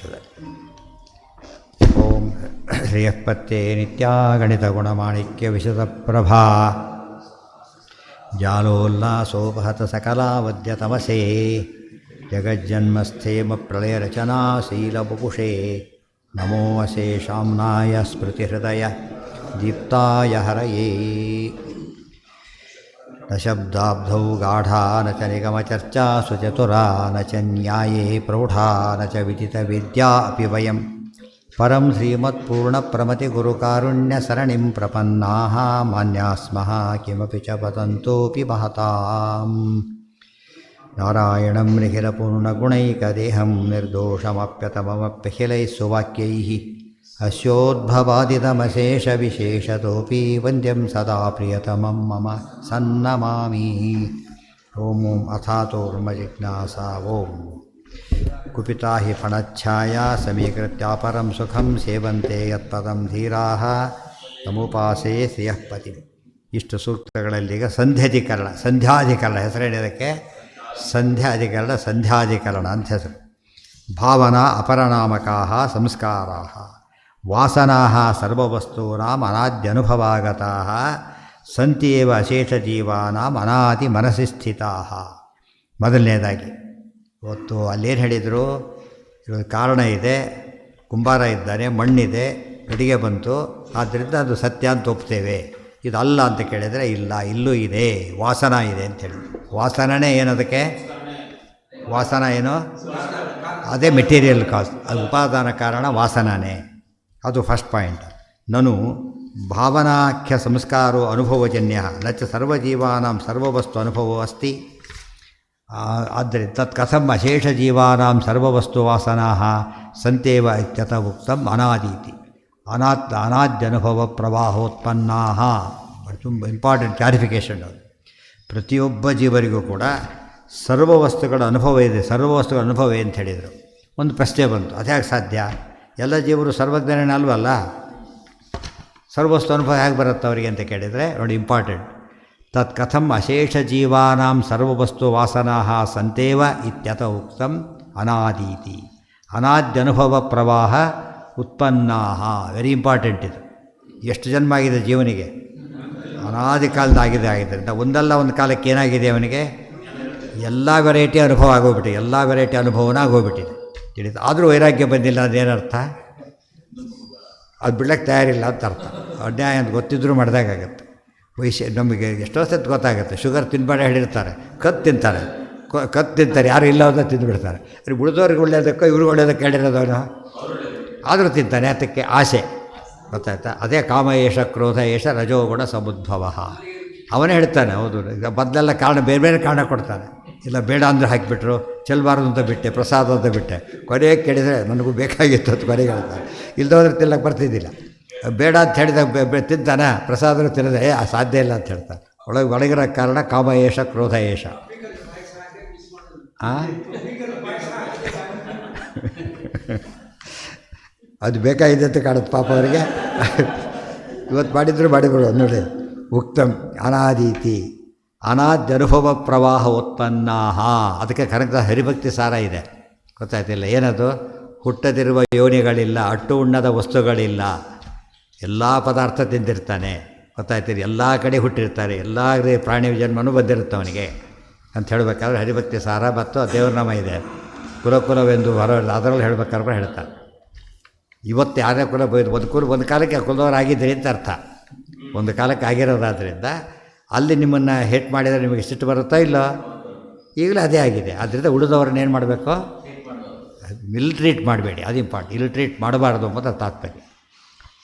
ಆಗ್ತದೆ. ಓಂ ಶ್ರೀಯಃಪತ್ತೇ ನಿತ್ಯಾಗಣಿತಗುಣಮಾಣಿಕ್ಯ ವಿಶದಪ್ರಭಾ ಜಾಲೋಲ್ಲಾಸೋಪಹತ ಸಕಲಾವದ್ಯತಮಸೇ ಜಗಜ್ಜನ್ಮಸ್ಥೇಮ ಪ್ರಳಯರಚನಾಶೀಲಬುಪುಷೇ ನಮೋ ಅಶೇಷಾಮ್ನಾಯ ಸ್ಮೃತಿಹೃದಯ ದೀಪ್ತಾಯ ಹರಯೇ. ನ ಶಬ್ದಾಬ್ಧೌ ಗಾಢಾ ನ ಚ ನಿಗಮಚರ್ಚಾಸು ಚತುರಾ ನ ಚ ನ್ಯಾಯೇ ಪ್ರೌಢಾ ನ ಚ ವಿದಿತವಿದ್ಯಾ ಅಪಿ ವಯಂ ಪರಂ ಶ್ರೀಮತ್ಪೂರ್ಣಪ್ರಮತಿಗುರುಕಾರುಣ್ಯಸರಣಿಂ ಪ್ರಪನ್ನಾಃ ಮಾನ್ಯಾಃ ಸ್ಮಃ ಕಿಮಪಿ ಚ ವದಂತೋಪಿ ಮಹತಾಂ. ನಾರಾಯಣಂ ನಿಖಿಲಪೂರ್ಣಗುಣೈಕದೇಹಂ ನಿರ್ದೋಷಮಪ್ಯತಮಮಪ್ಯಖಿಲೈಃ ಸುವಾಕ್ಯೈಃ ಅಸ್ಯೋದ್ಭವಾದಿತಮಶೇಷವಿಶೇಷತೋಪಿ ವಂದ್ಯಂ ಸದಾ ಪ್ರಿಯತಮಂ ಮಮ ಸನ್ನಮಾಮಿ. ಓಂ ಓಂ ಅಥಾತೋರ್ಮಜಿಜ್ಞಾಸಾ ಓಂ ಕುಪಿತಾ ಹಿ ಫಣಚ್ಛಾಯಾ ಸಮೀಕೃತ್ಯಾಪರಂ ಸುಖಂ ಸೇವಂತೆ ಯತ್ಪದಂ ಧೀರಾಃ ತಮುಪಾಸೇ ಶ್ರಿಯಃ ಪತಿ. ಇಷ್ಟು ಸೂಕ್ತಗಳಲ್ಲೀಗ ಸಂಧ್ಯಾಧಿಕರಣ ಹೆಸರೇನಿದಕ್ಕೆ ಸಂಧ್ಯಾಧಿಕರಣ ಅಂತ ಹೆಸರು. ಭಾವನಾ ಅಪರನಾಮಕಾಃ ಸಂಸ್ಕಾರಾಃ ವಾಸನಾಃ ಸರ್ವವಸ್ತೂನಾಂ ಅನಾದ್ಯನುಭವಾಗತಾಃ ಸಂತ್ಯೇವ ಅಶೇಷಜೀವಾನಾಂ ಅನಾದಿ ಮನಸಿ ಸ್ಥಿತಾಃ. ಮೊದಲನೇದಾಗಿ ಇವತ್ತು ಅಲ್ಲೇನು ಹೇಳಿದರು, ಕಾರಣ ಇದೆ, ಕುಂಬಾರ ಇದ್ದಾನೆ, ಮಣ್ಣಿದೆ, ಗಡಿಗೆ ಬಂತು, ಆದ್ದರಿಂದ ಅದು ಸತ್ಯ ಅಂತ ಒಪ್ತೇವೆ. ಇದು ಅಲ್ಲ ಅಂತ ಕೇಳಿದರೆ ಇಲ್ಲ, ಇಲ್ಲೂ ಇದೆ, ವಾಸನ ಇದೆ ಅಂತೇಳಿ. ವಾಸನನೇ ಏನದಕ್ಕೆ? ವಾಸನ ಏನು? ಅದೇ ಮೆಟೀರಿಯಲ್ ಕಾಸ್, ಅದು ಉಪಾದಾನ ಕಾರಣ ವಾಸನನೇ. ಅದು ಫಸ್ಟ್ ಪಾಯಿಂಟ್. ನನು ಭಾವನಾಖ್ಯ ಸಂಸ್ಕಾರೋ ಅನುಭವಜನ್ಯ ನ ಚ ಸರ್ವಜೀವಾನಾಂ ಸರ್ವವಸ್ತು ಅನುಭವೋ ಅಸ್ತಿ. ಆದ್ದರಿಂದ ತತ್ ಕಥಂ ಅಶೇಷಜೀವಾನಾಂ ಸರ್ವವಸ್ತು ವಾಸನಾಃ ಸಂತೇವ ಇತ್ಯತ ಉಕ್ತಂ ಅನಾದೀತಿ. ಅನಾದ್ಯನುಭವ ಪ್ರವಾಹೋತ್ಪನ್ನಾಃ. ತುಂಬ ಇಂಪಾರ್ಟೆಂಟ್ ಕ್ಲಾರಿಫಿಕೇಷನ್ ಅದು. ಪ್ರತಿಯೊಬ್ಬ ಜೀವರಿಗೂ ಕೂಡ ಸರ್ವವಸ್ತುಗಳ ಅನುಭವ ಇದೆ, ಸರ್ವವಸ್ತುಗಳ ಅನುಭವ ಅಂತ ಹೇಳಿದರು. ಒಂದು ಪ್ರಶ್ನೆ ಬಂತು, ಅದ್ಯಾಕೆ ಸಾಧ್ಯ? ಎಲ್ಲ ಜೀವರು ಸರ್ವಜ್ಞಾನ ಅಲ್ವಲ್ಲ, ಸರ್ವವಸ್ತು ಅನುಭವ ಹೇಗೆ ಬರುತ್ತೆ ಅವರಿಗೆ ಅಂತ ಕೇಳಿದರೆ ನೋಡಿ, ಇಂಪಾರ್ಟೆಂಟ್. ತತ್ ಕಥಂ ಅಶೇಷಜೀವಾನಾಂ ಸರ್ವವಸ್ತು ವಾಸನಾಃ ಸಂತೇವ ಇತ್ಯತ ಉಕ್ತಂ ಅನಾದೀತಿ. ಅನಾದ್ಯನುಭವ ಪ್ರವಾಹ ಉತ್ಪನ್ನಾಃ. ವೆರಿ ಇಂಪಾರ್ಟೆಂಟ್ ಇದು. ಎಷ್ಟು ಜನ್ಮ ಆಗಿದೆ ಜೀವನಿಗೆ? ಅನಾದಿ ಕಾಲದಾಗಿದೆ. ಆಗಿದ್ದರಿಂದ ಒಂದಲ್ಲ ಒಂದು ಕಾಲಕ್ಕೆ ಏನಾಗಿದೆ ಅವನಿಗೆ? ಎಲ್ಲ ವೆರೈಟಿ ಅನುಭವ ಆಗೋಗ್ಬಿಟ್ಟಿದೆ, ಎಲ್ಲ ವೆರೈಟಿ ಅನುಭವನ ಆಗೋಗ್ಬಿಟ್ಟಿದೆ ತಿಳಿದು. ಆದರೂ ವೈರಾಗ್ಯ ಬಂದಿಲ್ಲ ಅದೇನರ್ಥ? ಅದು ಬಿಡಕ್ಕೆ ತಯಾರಿಲ್ಲ ಅಂತ ಅರ್ಥ. ಅನ್ಯಾಯ ಅಂತ ಗೊತ್ತಿದ್ರೂ ಮಾಡಿದಾಗತ್ತೆ. ನಮಗೆ ಎಷ್ಟೋ ಸತ್ತು ಗೊತ್ತಾಗುತ್ತೆ. ಶುಗರ್ ತಿನ್ಬೇಡ ಹೇಳಿರ್ತಾರೆ, ಕತ್ತು ತಿಂತಾರೆ, ಯಾರು ಇಲ್ಲ ಅಂತ ತಿಂದುಬಿಡ್ತಾರೆ. ಉಳಿದವ್ರಿಗೆ ಒಳ್ಳೆಯದಕ್ಕೋ ಇವ್ರಿಗೆ ಒಳ್ಳೆಯದಕ್ಕೆ ಹೇಳಿರೋದವನು ಆದರೂ ತಿಂತಾನೆ. ಅದಕ್ಕೆ ಆಸೆ, ಗೊತ್ತಾಯ್ತಾ? ಅದೇ ಕಾಮ ಏಷ ಕ್ರೋಧ ಏಷ ರಜೋಗುಣ ಸಮುದ್ಭವ. ಅವನೇ ಹೇಳ್ತಾನೆ, ಹೌದು ಈಗ ಮೊದಲೆಲ್ಲ ಕಾರಣ ಬೇರೆ ಬೇರೆ ಕಾರಣ ಕೊಡ್ತಾನೆ. ಇಲ್ಲ ಬೇಡ ಅಂದರೆ ಹಾಕಿಬಿಟ್ರು, ಚೆಲ್ಲಬಾರ್ದು ಅಂತ ಬಿಟ್ಟೆ, ಪ್ರಸಾದ ಅಂತ ಬಿಟ್ಟೆ, ಕೊನೆಗೆ ಕೇಳಿದರೆ ನನಗೂ ಬೇಕಾಗಿತ್ತು ಅಂತ ಕೊನೆಗೆ ಹೇಳ್ತಾರೆ. ಇಲ್ದೋದ್ರೆ ತಿನ್ನಕ್ಕೆ ಬರ್ತಿದ್ದಿಲ್ಲ. ಬೇಡ ಅಂತ ಹೇಳಿದಾಗ ತಿಂತಾನೆ, ಪ್ರಸಾದ ತಿನ್ನದೆ ಸಾಧ್ಯ ಇಲ್ಲ ಅಂತ ಹೇಳ್ತಾನೆ. ಒಳಗಿರೋ ಕಾರಣ ಕಾಮ ಏಷ ಕ್ರೋಧ ಏಷ. ಅದು ಬೇಕಾಗಿದೆ ಅಂತ ಕಾಣುತ್ತೆ ಪಾಪ ಅವರಿಗೆ. ಇವತ್ತು ಮಾಡಿದ್ರು ಮಾಡಿಬಿಡು ನೋಡಿ. ಉಕ್ತಂ ಅನಾದೀತಿ ಅನಾದ್ಯನುಭವ ಪ್ರವಾಹ ಉತ್ಪನ್ನಾಃ. ಅದಕ್ಕೆ ಕನಕದ ಹರಿಭಕ್ತಿ ಸಾರ ಇದೆ, ಗೊತ್ತಾಯ್ತಿಲ್ಲ? ಏನದು? ಹುಟ್ಟದಿರುವ ಯೋನಿಗಳಿಲ್ಲ, ಅಟ್ಟು ಉಣ್ಣದ ವಸ್ತುಗಳಿಲ್ಲ, ಎಲ್ಲ ಪದಾರ್ಥ ತಿಂದಿರ್ತಾನೆ, ಗೊತ್ತಾಯ್ತೀರಿ? ಎಲ್ಲ ಕಡೆ ಹುಟ್ಟಿರ್ತಾರೆ, ಎಲ್ಲ ಪ್ರಾಣಿ ಜನ್ಮನೂ ಬಂದಿರುತ್ತೆ ಅವನಿಗೆ ಅಂತ ಹೇಳಬೇಕಾದ್ರೆ ಹರಿಭಕ್ತಿ ಸಾರ ಮತ್ತು ದೇವ್ರ ನಾಮ ಇದೆ. ಕುಲವೆಂದು ಹೊರ ಅದರಲ್ಲಿ ಹೇಳ್ಬೇಕಾದ್ರೆ ಹೇಳ್ತಾರೆ. ಇವತ್ತು ಯಾರೇ ಕುಲ ಒಂದು ಕಾಲಕ್ಕೆ ಕುಲದವರಾಗಿದ್ದೀರಿ ಅಂತ ಅರ್ಥ. ಒಂದು ಕಾಲಕ್ಕೆ ಆಗಿರೋದಾದ್ರಿಂದ ಅಲ್ಲಿ ನಿಮ್ಮನ್ನು ಹೇಟ್ ಮಾಡಿದರೆ ನಿಮಗೆ ಸಿಟ್ಟು ಬರುತ್ತೋ ಇಲ್ಲೋ? ಈಗಲೂ ಅದೇ ಆಗಿದೆ. ಆದ್ದರಿಂದ ಉಳಿದವ್ರನ್ನ ಏನು ಮಾಡಬೇಕು? ಇಲ್ಟ್ರೀಟ್ ಮಾಡಬೇಡಿ, ಅದು ಇಂಪಾರ್ಟೆಂಟ್. ಇಲ್ಟ್ರೀಟ್ ಮಾಡಬಾರ್ದು ಎಂಬುದು ತಾತ್ಪರ್ಯ.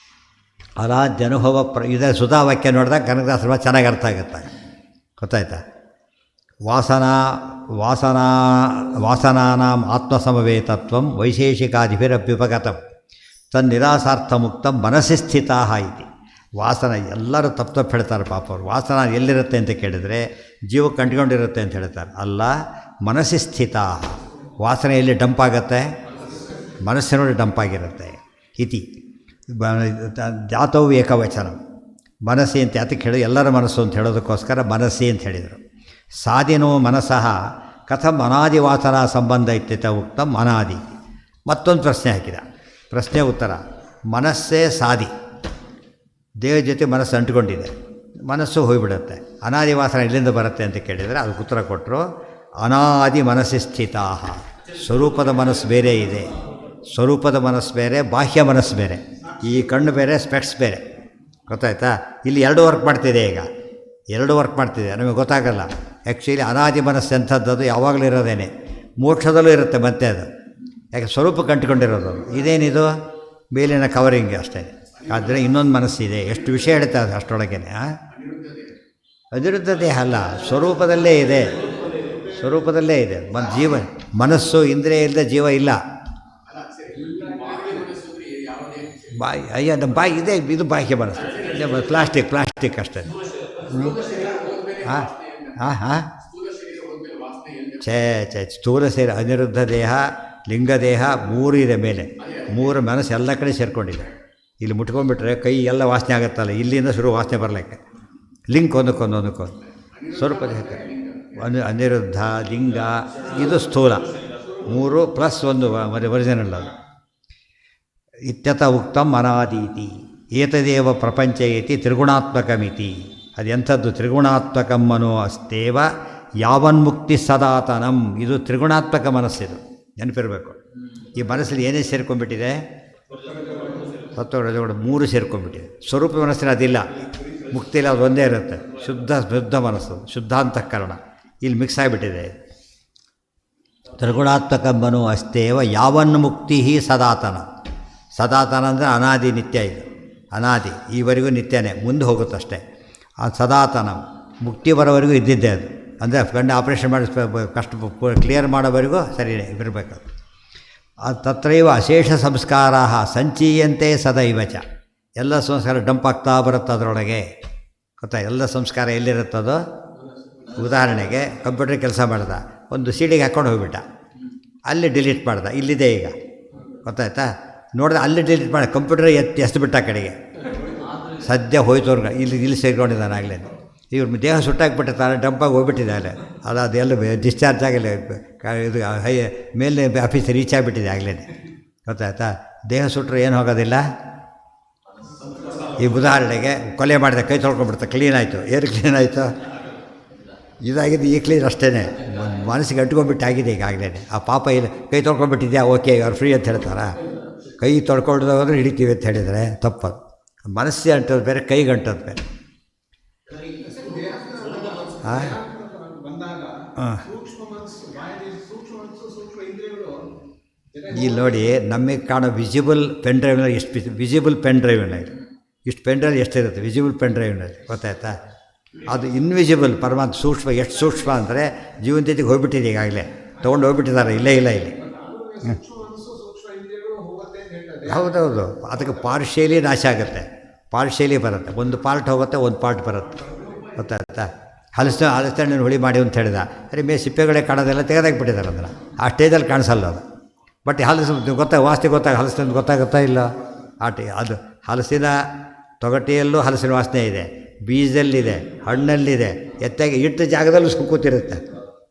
ಅನಾದ್ಯನುಭವ ಇದೇ ಸುಧಾವಾಕ್ಯ ನೋಡಿದಾಗ ಕನಕದಾಸರ ಚೆನ್ನಾಗಿ ಅರ್ಥ ಆಗುತ್ತೆ, ಗೊತ್ತಾಯ್ತಾ? ವಾಸನಾನಾಂ ಆತ್ಮಸಮವೇತತ್ವಂ ವೈಶೇಷಿಕಾದಿಭಿರಭ್ಯುಪಗತಂ ತನ್ನಿರಾಸಾರ್ಥಮುಕ್ತಂ ಮನಸ್ಸಿ ಸ್ಥಿತಾಃ ಇತಿ. ವಾಸನ ಎಲ್ಲರೂ ತಪ್ಪು ಹೇಳ್ತಾರೆ ಪಾಪ ಅವರು. ವಾಸನ ಎಲ್ಲಿರುತ್ತೆ ಅಂತ ಕೇಳಿದರೆ ಜೀವಕ್ಕೆ ಕಂಡುಕೊಂಡಿರುತ್ತೆ ಅಂತ ಹೇಳ್ತಾರೆ. ಅಲ್ಲ, ಮನಸ್ಸಿ ಸ್ಥಿತಾ. ವಾಸನೆ ಎಲ್ಲಿ ಡಂಪ್ ಆಗುತ್ತೆ? ಮನಸ್ಸಿನೊಳಗೆ ಡಂಪ್ ಆಗಿರುತ್ತೆ. ಇತಿ ಜಾತವು ಏಕವಚನ. ಮನಸ್ಸಿ ಅಂತ ಯಾತಕ್ಕೆ ಹೇಳಿ? ಎಲ್ಲರ ಮನಸ್ಸು ಅಂತ ಹೇಳೋದಕ್ಕೋಸ್ಕರ ಮನಸ್ಸಿ ಅಂತ ಹೇಳಿದರು. ಸಾಧಿನೋ ಮನಸಃ ಕಥಂ ಅನಾದಿವಾಸನಾ ಸಂಬಂಧ ಇತ್ಯತ ಉಕ್ತಂ ಅನಾದಿ. ಮತ್ತೊಂದು ಪ್ರಶ್ನೆ ಹಾಕಿದ. ಪ್ರಶ್ನೆ ಉತ್ತರ: ಮನಸ್ಸೇ ಸಾದಿ, ದೇಹ ಜೊತೆ ಮನಸ್ಸು ಅಂಟ್ಕೊಂಡಿದೆ, ಮನಸ್ಸು ಹೋಗಿಬಿಡುತ್ತೆ. ಅನಾದಿ ವಾಸನ ಎಲ್ಲಿಂದ ಬರುತ್ತೆ ಅಂತ ಕೇಳಿದರೆ ಅದಕ್ಕೆ ಉತ್ತರ ಕೊಟ್ಟರು: ಅನಾದಿ ಮನಸ್ಸಿ ಸ್ಥಿತಾ. ಸ್ವರೂಪದ ಮನಸ್ಸು ಬೇರೆ ಇದೆ, ಸ್ವರೂಪದ ಮನಸ್ಸು ಬೇರೆ, ಬಾಹ್ಯ ಮನಸ್ಸು ಬೇರೆ. ಈ ಕಣ್ಣು ಬೇರೆ, ಸ್ಪೆಕ್ಸ್ ಬೇರೆ. ಗೊತ್ತಾಯ್ತಾ? ಇಲ್ಲಿ ಎರಡು ವರ್ಕ್ ಮಾಡ್ತಿದೆ, ಈಗ ಎರಡು ವರ್ಕ್ ಮಾಡ್ತಿದೆ, ನಮಗೆ ಗೊತ್ತಾಗಲ್ಲ. ಆ್ಯಕ್ಚುಲಿ ಅನಾದಿ ಮನಸ್ಸು ಎಂಥದ್ದು, ಯಾವಾಗಲೂ ಇರೋದೇನೆ, ಮೋಕ್ಷದಲ್ಲೂ ಇರುತ್ತೆ ಮತ್ತೆ ಅದು. ಯಾಕೆ ಸ್ವರೂಪಕ್ಕೆ ಅಂಟಿಕೊಂಡಿರೋದು. ಇದೇನಿದು ಮೇಲಿನ ಕವರಿಂಗ್ ಅಷ್ಟೇ. ಆದರೆ ಇನ್ನೊಂದು ಮನಸ್ಸಿದೆ, ಎಷ್ಟು ವಿಷಯ ಹೇಳ್ತಾ ಅದು ಅಷ್ಟರೊಳಗೇನೆ. ಅನಿರುದ್ಧ ದೇಹ ಅಲ್ಲ, ಸ್ವರೂಪದಲ್ಲೇ ಇದೆ, ಸ್ವರೂಪದಲ್ಲೇ ಇದೆ. ಜೀವ ಮನಸ್ಸು ಇಂದ್ರಿಯ ಇಲ್ಲದೆ ಜೀವ ಇಲ್ಲ. ಅಯ್ಯ ನಮ್ಮ ಬಾಯಿ ಇದೆ, ಇದು ಬಾಹ್ಯ ಮನಸ್ಸು, ಪ್ಲಾಸ್ಟಿಕ್ ಅಷ್ಟೇ. ಹಾಂ ಹಾಂ ಹಾಂ ಛೇ ಸ್ಥೂಲ ಸೇರಿ ಅನಿರುದ್ಧ ದೇಹ, ಲಿಂಗದೇಹ ಮೂರು ಇದೆ ಮೇಲೆ, ಮೂರು ಮನಸ್ಸು ಎಲ್ಲ ಕಡೆ ಸೇರಿಕೊಂಡಿದೆ. ಇಲ್ಲಿ ಮುಟ್ಕೊಂಡ್ಬಿಟ್ರೆ ಕೈ ಎಲ್ಲ ವಾಸನೆ ಆಗುತ್ತಲ್ಲ, ಇಲ್ಲಿಂದ ಶುರು ವಾಸನೆ ಬರಲಿಕ್ಕೆ. ಲಿಂಕ್ ಒಂದಕ್ಕೊಂದು ಸ್ವರೂಪ ದೇಹಕ್ಕೆ ಅನಿರುದ್ಧ, ಲಿಂಗ, ಇದು ಸ್ಥೂಲ, ಮೂರು ಪ್ಲಸ್ ಒಂದು ಒರಿಜಿನಲ್. ಅದು ಇತ್ಯತ ಉಕ್ತಂ ಅನಾದೀತಿ ಏತದೇವ ಪ್ರಪಂಚ ಇತಿ ತ್ರಿಗುಣಾತ್ಮಕಮಿತಿ. ಅದು ಎಂಥದ್ದು? ತ್ರಿಗುಣಾತ್ಮಕಮ್ಮನೋ ಅಸ್ತೇವ ಯಾವನ್ಮುಕ್ತಿ ಸದಾತನಂ. ಇದು ತ್ರಿಗುಣಾತ್ಮಕ ಮನಸ್ಸಿದು, ನೆನಪಿರಬೇಕು. ಈ ಮನಸ್ಸಲ್ಲಿ ಏನೇ ಸೇರ್ಕೊಂಡ್ಬಿಟ್ಟಿದೆ? ಸತ್ವಗುಣ ಮೂರು ಸೇರ್ಕೊಂಡ್ಬಿಟ್ಟಿದೆ. ಸ್ವರೂಪ ಮನಸ್ಸಿನ ಅದಿಲ್ಲ, ಮುಕ್ತಿಯಲ್ಲಿ ಅದು ಒಂದೇ ಇರುತ್ತೆ. ಶುದ್ಧ ಮನಸ್ಸು, ಶುದ್ಧಾಂತಃಕರಣ. ಇಲ್ಲಿ ಮಿಕ್ಸ್ ಆಗಿಬಿಟ್ಟಿದೆ. ತ್ರಿಗುಣಾತ್ಮಕಮ್ಮನೋ ಅಸ್ತೇವ ಯಾವನ್ಮುಕ್ತಿ ಸದಾತನ. ಸದಾತನ ಅಂದರೆ ಅನಾದಿ, ನಿತ್ಯ. ಇದು ಅನಾದಿ, ಈವರೆಗೂ ನಿತ್ಯನೇ, ಮುಂದೆ ಹೋಗುತ್ತಷ್ಟೇ. ಆ ಸದಾತನ ಮುಕ್ತಿ ಬರೋವರೆಗೂ ಇದ್ದಿದ್ದೆ ಅದು. ಅಂದರೆ ಗಂಡ ಆಪ್ರೇಷನ್ ಮಾಡಿ ಕಷ್ಟ ಕ್ಲಿಯರ್ ಮಾಡೋವರೆಗೂ ಸರಿಯೇ ಇರಬೇಕು. ತತ್ರೈವ ಅಶೇಷ ಸಂಸ್ಕಾರ ಸಂಚೀಯಂತೆ ಸದೈವಚ. ಎಲ್ಲ ಸಂಸ್ಕಾರ ಡಂಪ್ ಆಗ್ತಾ ಬರುತ್ತೆ ಅದರೊಳಗೆ. ಗೊತ್ತಾ? ಎಲ್ಲ ಸಂಸ್ಕಾರ ಎಲ್ಲಿರುತ್ತದೋ. ಉದಾಹರಣೆಗೆ ಕಂಪ್ಯೂಟರ್ ಕೆಲಸ ಮಾಡ್ದ, ಒಂದು ಸೀಡಿಗೆ ಹಾಕ್ಕೊಂಡು ಹೋಗ್ಬಿಟ್ಟ, ಅಲ್ಲಿ ಡಿಲೀಟ್ ಮಾಡ್ದ, ಇಲ್ಲಿದೆ ಈಗ. ಗೊತ್ತಾಯ್ತಾ? ನೋಡಿದೆ ಅಲ್ಲಿ ಡಿಲೀಟ್ ಮಾಡಿ ಕಂಪ್ಯೂಟರ್ ಎಸ್ಬಿಟ್ಟ ಕಡೆಗೆ, ಸದ್ಯ ಹೋಯ್ತವ್ರಿಗೆ ಇಲ್ಲಿ ಸೇರ್ಕೊಂಡಿದ್ದಾನೆ ಆಗಲೇ. ಇವ್ರ ದೇಹ ಸುಟ್ಟಾಕ್ಬಿಟ್ಟಿರ್ತಾನೆ, ಡಂಪಾಗಿ ಹೋಗ್ಬಿಟ್ಟಿದ್ದಾನೆ. ಅದೆಲ್ಲ ಡಿಸ್ಚಾರ್ಜ್ ಆಗಿಲ್ಲ, ಇದು ಮೇಲೆ ಆಫೀಸ್ ರೀಚ್ ಆಗಿಬಿಟ್ಟಿದೆ ಆಗಲೇ. ಗೊತ್ತಾಯ್ತಾ? ದೇಹ ಸುಟ್ಟರೆ ಏನು ಹೋಗೋದಿಲ್ಲ. ಈ ಉದಾಹರಣೆಗೆ ಕೊಲೆ ಮಾಡಿದೆ, ಕೈ ತೊಳ್ಕೊಂಡ್ಬಿಡ್ತಾ, ಕ್ಲೀನ್ ಆಯಿತು. ಏನು ಕ್ಲೀನ್ ಆಯಿತು? ಇದಾಗಿದೆ, ಈ ಕ್ಲೀನ್ ಅಷ್ಟೇ. ಮನಸ್ಸಿಗೆ ಅಂಟ್ಕೊಂಡ್ಬಿಟ್ಟು ಆಗಿದೆ ಈಗಾಗಲೇ. ಆ ಪಾಪ ಇಲ್ಲ, ಕೈ ತೊಳ್ಕೊಂಡ್ಬಿಟ್ಟಿದ್ಯಾ, ಓಕೆ ಅವ್ರು ಫ್ರೀ ಅಂತ ಹೇಳ್ತಾರಾ? ಕೈ ತೊಳ್ಕೊಂಡ್ರೆ ಹಿಡಿತೀವಿ ಅಂತ ಹೇಳಿದರೆ ತಪ್ಪದು. ಮನಸ್ಸೇ ಅಂಟೋದು ಬೇರೆ, ಕೈಗೆ ಅಂಟೋದು ಬೇರೆ. ಹಾಂ ಹಾಂ ಇಲ್ಲಿ ನೋಡಿ, ನಮಗೆ ಕಾಣೋ ವಿಸಿಬಲ್ ಪೆನ್ ಡ್ರೈವ್ನಲ್ಲಿ ಎಷ್ಟು ವಿಸಿಬಲ್ ಪೆನ್ ಡ್ರೈವ್ನಲ್ಲಿ ಇಷ್ಟು ಪೆನ್ ಡ್ರೈವ್ ಎಷ್ಟಿರುತ್ತೆ ವಿಸಿಬಲ್ ಪೆನ್ ಡ್ರೈವ್ನಲ್ಲಿ. ಗೊತ್ತಾಯ್ತಾ? ಅದು ಇನ್ವಿಸಿಬಲ್ ಪರಮಾತ್ಮ ಸೂಕ್ಷ್ಮ. ಎಷ್ಟು ಸೂಕ್ಷ್ಮ ಅಂದರೆ ಜೀವನ ಜೊತೆಗೆ ಹೋಗ್ಬಿಟ್ಟಿದೆ ಈಗಾಗಲೇ, ತೊಗೊಂಡು ಹೋಗ್ಬಿಟ್ಟಿದ್ದಾರೆ. ಇಲ್ಲ ಇಲ್ಲಿ. ಹೌದೌದು, ಅದಕ್ಕೆ ಪಾರ್ಶಿಯಲಿ ನಾಶ ಆಗುತ್ತೆ, ಪಾರ್ಶಿಯಲಿ ಬರುತ್ತೆ. ಒಂದು ಪಾರ್ಟ್ ಹೋಗುತ್ತೆ, ಒಂದು ಪಾರ್ಟ್ ಬರುತ್ತೆ. ಗೊತ್ತಾಯ್ತಾ? ಹಲಸಿನ ಹುಳಿ ಮಾಡಿ ಅಂತ ಹೇಳಿದ, ಅರೆ ಸಿಪ್ಪೆಗಳೇ ಕಾಣೋದೆಲ್ಲ ತೆಗೆದಾಕ್ಬಿಟ್ಟಿದ್ದಾರೆ. ಅಂದ್ರೆ ಆ ಸ್ಟೇಜಲ್ಲಿ ಕಾಣಿಸಲ್ಲ ಅದು. ಬಟ್ ವಾಸ್ತಿ ಹಲಸಿನ ಗೊತ್ತಾಗುತ್ತಾ ಇಲ್ಲ? ಅದು ಹಲಸಿನ ತೊಗಟೆಯಲ್ಲೂ ಹಲಸಿನ ವಾಸನೆ ಇದೆ, ಬೀಜದಲ್ಲಿದೆ, ಹಣ್ಣಲ್ಲಿದೆ, ಎತ್ತಾಗಿ ಇಟ್ಟು ಜಾಗದಲ್ಲೂ ಕೂತಿರುತ್ತೆ.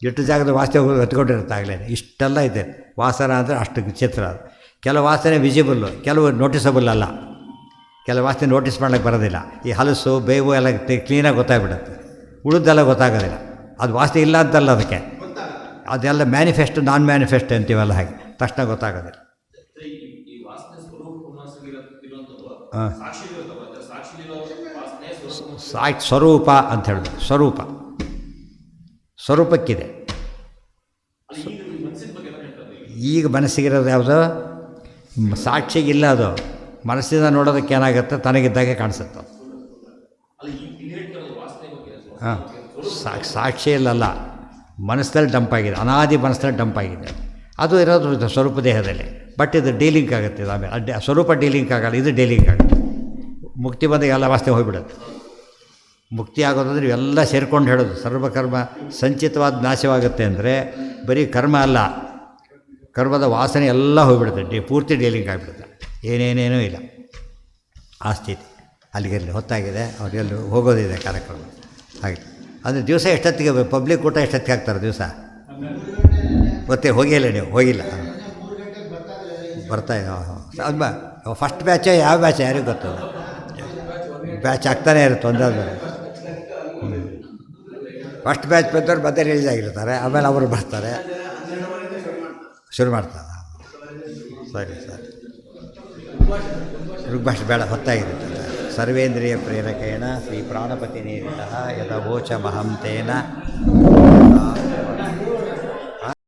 ಇಟ್ಟು ಜಾಗದ ವಾಸನೆ ಎತ್ಕೊಂಡಿರುತ್ತೆ ಆಗಲೇ. ಇಷ್ಟೆಲ್ಲ ಇದೆ ವಾಸನ ಅಂದರೆ ಅಷ್ಟು ವಿಚಿತ್ರ. ಕೆಲವು ವಾಸನೆ ವಿಸಿಬಲ್ಲು, ಕೆಲವು ನೋಟಿಸಬಲ್ ಅಲ್ಲ. ಕೆಲವು ವಾಸನೆ ನೋಟಿಸ್ ಮಾಡ್ಲಿಕ್ಕೆ ಬರೋದಿಲ್ಲ. ಈ ಹಲಸು, ಬೇವು ಎಲ್ಲ ಕ್ಲೀನಾಗಿ ಗೊತ್ತಾಗ್ಬಿಡುತ್ತೆ, ಉಳಿದೆಲ್ಲ ಗೊತ್ತಾಗೋದಿಲ್ಲ. ಅದು ವಾಸನೆ ಇಲ್ಲ ಅಂತಲ್ಲ, ಅದಕ್ಕೆ ಅದೆಲ್ಲ ಮ್ಯಾನಿಫೆಸ್ಟ್ ನಾನ್ ಮ್ಯಾನಿಫೆಸ್ಟ್ ಅಂತೀವಲ್ಲ, ಹಾಗೆ ತಕ್ಷಣ ಗೊತ್ತಾಗೋದಿಲ್ಲ. ಹಾಂ, ಸ್ವರೂಪ ಅಂತ ಹೇಳಿದ್ರು. ಸ್ವರೂಪಕ್ಕಿದೆ. ಈಗ ಮನಸ್ಸಿಗಿರೋದು ಯಾವುದು? ಸಾಕ್ಷಿಗಿಲ್ಲ. ಅದು ಮನಸ್ಸಿಂದ ನೋಡೋದಕ್ಕೆ ಏನಾಗುತ್ತೆ, ತನಗಿದ್ದಾಗೆ ಕಾಣಿಸುತ್ತೆ. ಹಾಂ, ಸಾಕ್ಷಿ ಇಲ್ಲಲ್ಲ, ಮನಸ್ಸಲ್ಲಿ ಡಂಪ್ ಆಗಿದೆ, ಅನಾದಿ ಮನಸ್ಸಲ್ಲಿ ಡಂಪ್ ಆಗಿದೆ. ಅದು ಇರೋದು ಸ್ವರೂಪ ದೇಹದಲ್ಲಿ. ಬಟ್ ಇದು ಡೀಲಿಂಕ್ ಆಗುತ್ತೆ. ಇದು ಆಮೇಲೆ ಸ್ವರೂಪ ಡೀಲಿಂಕ್ ಆಗಲ್ಲ, ಇದು ಡೀಲಿಂಕ್ ಆಗುತ್ತೆ. ಮುಕ್ತಿ ಬಂದಾಗ ಎಲ್ಲ ವಾಸನೆ ಹೋಗಿಬಿಡುತ್ತೆ. ಮುಕ್ತಿ ಆಗೋದಂದ್ರೆ ಇವೆಲ್ಲ ಸೇರ್ಕೊಂಡು ಹೇಳೋದು. ಸರ್ವಕರ್ಮ ಸಂಚಿತವಾದ ನಾಶವಾಗುತ್ತೆ ಅಂದರೆ ಬರೀ ಕರ್ಮ ಅಲ್ಲ, ಕರ್ಮದ ವಾಸನೆ ಎಲ್ಲ ಹೋಗಿಬಿಡುತ್ತೆ, ಪೂರ್ತಿ ಡೀಲಿಂಗ್ ಆಗಿಬಿಡುತ್ತೆ, ಏನೇನೇನೂ ಇಲ್ಲ. ಆ ಸ್ಥಿತಿ ಅಲ್ಲಿಗಿರಲಿ. ಹೊತ್ತಾಗಿದೆ, ಅವರಿಗೆಲ್ಲೂ ಹೋಗೋದಿದೆ ಕಾರ್ಯಕ್ರಮ. ಹಾಗೆ ಅಂದರೆ ದಿವಸ ಎಷ್ಟೊತ್ತಿಗೆ ಪಬ್ಲಿಕ್ ಊಟ ಎಷ್ಟೊತ್ತಿಗೆ ಹಾಕ್ತಾರೆ? ದಿವಸ ಹೋಗಿಲ್ಲ ನೀವು? ಹೋಗಿಲ್ಲ. ಬರ್ತಾ ಅದು ಫಸ್ಟ್ ಬ್ಯಾಚೇ ಯಾವ ಬ್ಯಾಚ್ ಯಾರಿಗೂ ಗೊತ್ತದ ಬ್ಯಾಚ್ ಆಗ್ತಾನೆ ಇರುತ್ತೆ ಒಂದಾದ ಫಸ್ಟ್ ಬ್ಯಾಚ್ ಬಂದವ್ರು ಮತ್ತೆ ರಿಲೀಸ್ ಆಗಿರ್ತಾರೆ, ಆಮೇಲೆ ಅವರು ಬರ್ತಾರೆ, ಶುರು ಮಾಡ್ತಾರೆ. ಸರಿ ಸರಿ, ಋಗ್ಭಾಷೆ ಬೇಡ, ಹೊತ್ತಾಗಿರುತ್ತೆ. ಸರ್ವೇಂದ್ರಿಯ ಪ್ರೇರಕೇಣ ಶ್ರೀ ಪ್ರಾಣಪತಿ ನೇರಿತಃ ಯದವೋಚ ಮಹಂತೇನ